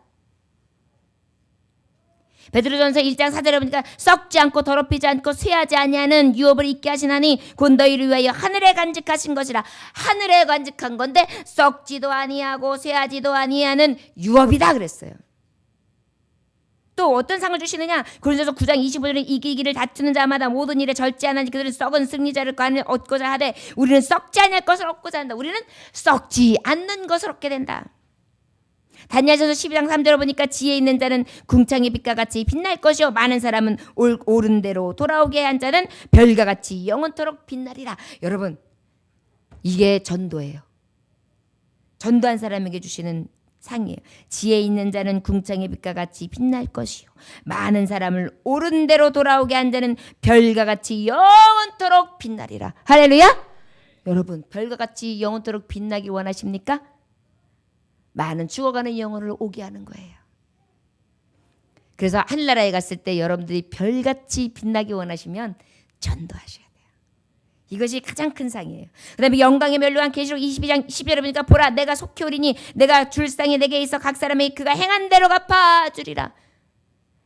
베드로전서 1장 4절에 보니까 썩지 않고 더럽히지 않고 쇠하지 아니하는 유업을 있게 하시나니 곧 너희를 위하여 하늘에 간직하신 것이라. 하늘에 간직한 건데 썩지도 아니하고 쇠하지도 아니하는 유업이다 그랬어요. 또 어떤 상을 주시느냐? 고린도서 9장 25절에 이기기를 다투는 자마다 모든 일에 절제하나니 그들은 썩은 승리자를 얻고자 하되 우리는 썩지 않을 것을 얻고자 한다. 우리는 썩지 않는 것을 얻게 된다. 다니엘서서 12장 3절에 보니까 지혜 있는 자는 궁창의 빛과 같이 빛날 것이요 많은 사람은 옳은 대로 돌아오게 한 자는 별과 같이 영원토록 빛나리라. 여러분, 이게 전도예요. 전도한 사람에게 주시는 상이에요. 지혜 있는 자는 궁창의 빛과 같이 빛날 것이요 많은 사람을 옳은 대로 돌아오게 한 자는 별과 같이 영원토록 빛나리라. 할렐루야. 여러분, 별과 같이 영원토록 빛나기 원하십니까? 많은 죽어가는 영혼을 오게 하는 거예요. 그래서 하늘나라에 갔을 때 여러분들이 별같이 빛나기 원하시면 전도하셔야 돼요. 이것이 가장 큰 상이에요. 그 다음에 영광의 멸류관 계시록 22장 10절에 보니까 보라 내가 속히 오리니 내가 줄 상이 내게 있어 각 사람에게 그가 행한 대로 갚아주리라.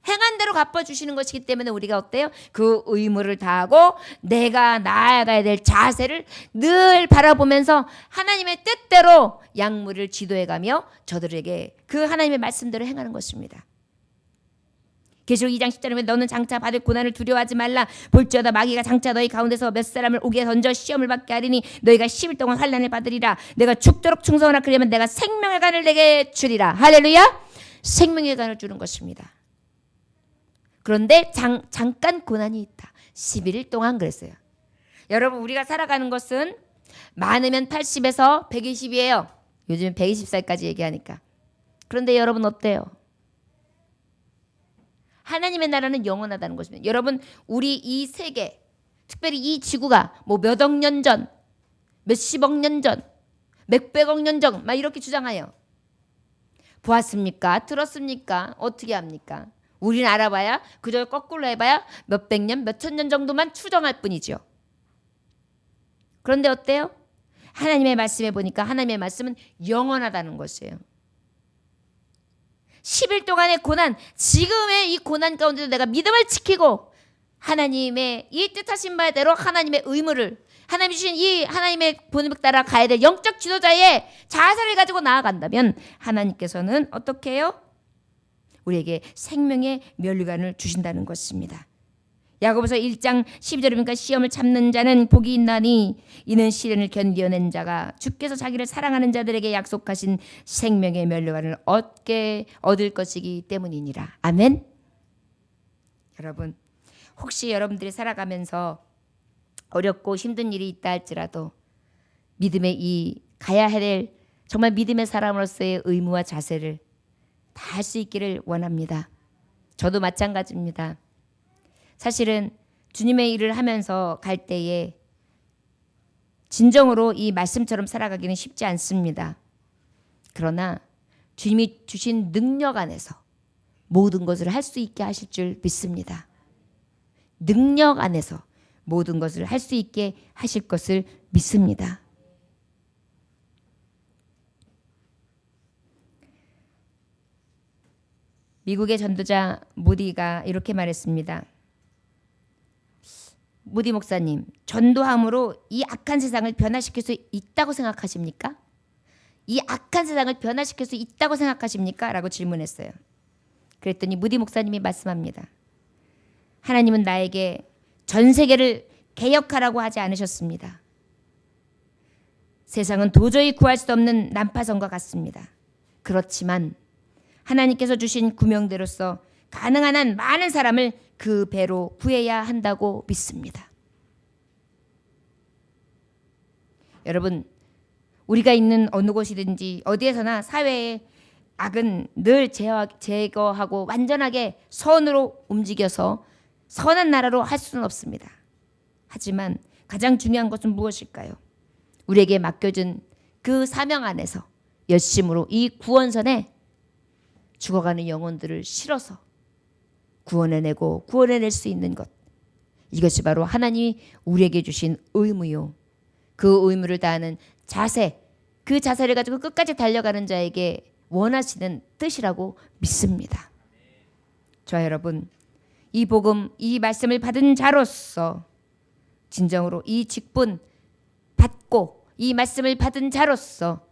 행한 대로 갚아주시는 것이기 때문에 우리가 어때요? 그 의무를 다하고 내가 나아가야 될 자세를 늘 바라보면서 하나님의 뜻대로 약물을 지도해가며 저들에게 그 하나님의 말씀대로 행하는 것입니다. 계시록 2장 10절에 보면 너는 장차 받을 고난을 두려워하지 말라. 볼지어다 마귀가 장차 너희 가운데서 몇 사람을 오게 던져 시험을 받게 하리니 너희가 10일 동안 환난을 받으리라. 내가 죽도록 충성하라. 그러면 내가 생명의 간을 내게 주리라. 할렐루야. 생명의 간을 주는 것입니다. 그런데 잠깐 고난이 있다. 11일 동안 그랬어요. 여러분, 우리가 살아가는 것은 많으면 80에서 120이에요. 요즘 120살까지 얘기하니까. 그런데 여러분 어때요? 하나님의 나라는 영원하다는 것입니다. 여러분, 우리 이 세계, 특별히 이 지구가 뭐 몇 억 년 전, 몇십억 년 전, 몇백억 년 전 막 이렇게 주장해요. 보았습니까? 들었습니까? 어떻게 합니까? 우리는 알아봐야 그저 거꾸로 해봐야 몇백 년, 몇천 년 정도만 추정할 뿐이죠. 그런데 어때요? 하나님의 말씀에 보니까 하나님의 말씀은 영원하다는 것이에요. 10일 동안의 고난, 지금의 이 고난 가운데도 내가 믿음을 지키고 하나님의 이 뜻하신 바대로 하나님의 의무를 하나님 주신 이 하나님의 본을 따라 가야 될 영적 지도자의 자세를 가지고 나아간다면 하나님께서는 어떻게 해요? 우리에게 생명의 멸류관을 주신다는 것입니다. 야고보서 1장 12절에 보니까 시험을 참는 자는 복이 있나니 이는 시련을 견디어낸 자가 주께서 자기를 사랑하는 자들에게 약속하신 생명의 멸류관을 얻을 것이기 때문이니라. 아멘. 여러분, 혹시 여러분들이 살아가면서 어렵고 힘든 일이 있다 할지라도 믿음의 이 가야 할 정말 믿음의 사람으로서의 의무와 자세를 다 할 수 있기를 원합니다. 저도 마찬가지입니다. 사실은 주님의 일을 하면서 갈 때에 진정으로 이 말씀처럼 살아가기는 쉽지 않습니다. 그러나 주님이 주신 능력 안에서 모든 것을 할 수 있게 하실 줄 믿습니다. 능력 안에서 모든 것을 할 수 있게 하실 것을 믿습니다. 미국의 전도자 무디가 이렇게 말했습니다. 무디 목사님, 전도함으로 이 악한 세상을 변화시킬 수 있다고 생각하십니까? 이 악한 세상을 변화시킬 수 있다고 생각하십니까? 라고 질문했어요. 그랬더니 무디 목사님이 말씀합니다. 하나님은 나에게 전 세계를 개혁하라고 하지 않으셨습니다. 세상은 도저히 구할 수 없는 난파선과 같습니다. 그렇지만 하나님께서 주신 구명대로서 가능한 한 많은 사람을 그 배로 구해야 한다고 믿습니다. 여러분, 우리가 있는 어느 곳이든지 어디에서나 사회의 악은 늘 제거하고 완전하게 선으로 움직여서 선한 나라로 할 수는 없습니다. 하지만 가장 중요한 것은 무엇일까요? 우리에게 맡겨진 그 사명 안에서 열심으로 이 구원선에 죽어가는 영혼들을 실어서 구원해내고 구원해낼 수 있는 것, 이것이 바로 하나님이 우리에게 주신 의무요, 그 의무를 다하는 자세, 그 자세를 가지고 끝까지 달려가는 자에게 원하시는 뜻이라고 믿습니다. 저와 여러분, 이 복음, 이 말씀을 받은 자로서 진정으로 이 직분 받고 이 말씀을 받은 자로서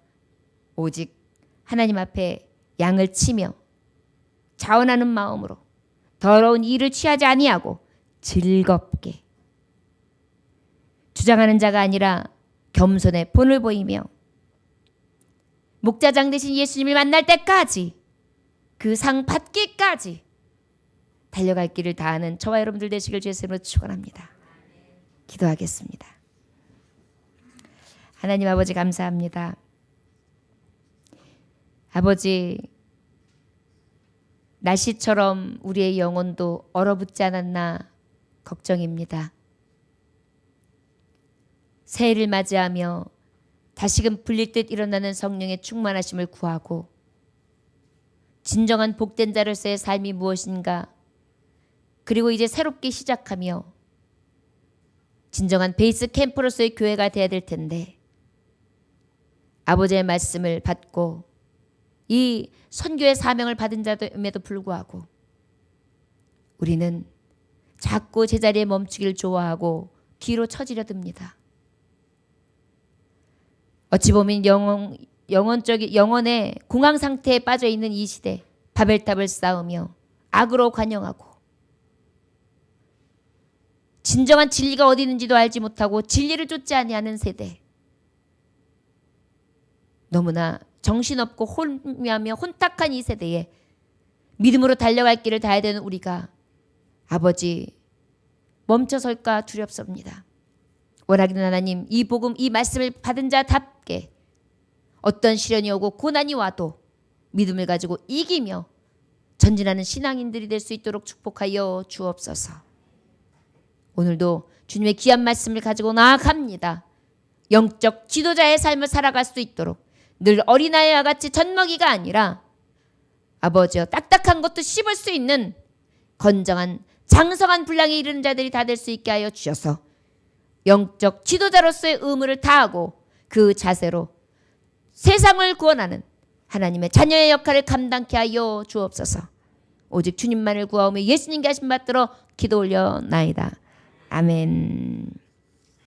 오직 하나님 앞에 양을 치며 자원하는 마음으로 더러운 일을 취하지 아니하고 즐겁게 주장하는 자가 아니라 겸손의 본을 보이며 목자장 되신 예수님을 만날 때까지 그 상 받기까지 달려갈 길을 다하는 저와 여러분들 되시길 주의 이름으로 축원합니다. 기도하겠습니다. 하나님 아버지 감사합니다. 아버지, 날씨처럼 우리의 영혼도 얼어붙지 않았나 걱정입니다. 새해를 맞이하며 다시금 불릴 듯 일어나는 성령의 충만하심을 구하고 진정한 복된 자로서의 삶이 무엇인가, 그리고 이제 새롭게 시작하며 진정한 베이스 캠프로서의 교회가 되어야 될 텐데, 아버지의 말씀을 받고 이 선교의 사명을 받은 자임에도 불구하고 우리는 자꾸 제자리에 멈추기를 좋아하고 뒤로 처지려 듭니다. 어찌 보면 영혼의 공황 상태에 빠져 있는 이 시대, 바벨탑을 쌓으며 악으로 관영하고 진정한 진리가 어디 있는지도 알지 못하고 진리를 쫓지 아니하는 세대, 너무나 정신없고 혼미하며 혼탁한 이 세대에 믿음으로 달려갈 길을 다해야 되는 우리가 아버지 멈춰설까 두렵습니다. 원하기는 하나님, 이 복음, 이 말씀을 받은 자답게 어떤 시련이 오고 고난이 와도 믿음을 가지고 이기며 전진하는 신앙인들이 될 수 있도록 축복하여 주옵소서. 오늘도 주님의 귀한 말씀을 가지고 나아갑니다. 영적 지도자의 삶을 살아갈 수 있도록 늘 어린아이와 같이 젖먹이가 아니라 아버지여 딱딱한 것도 씹을 수 있는 건장한 장성한 분량에 이르는 자들이 다 될 수 있게 하여 주셔서 영적 지도자로서의 의무를 다하고 그 자세로 세상을 구원하는 하나님의 자녀의 역할을 감당케 하여 주옵소서. 오직 주님만을 구하오며 예수님께 하신 받들어 기도 올려나이다. 아멘.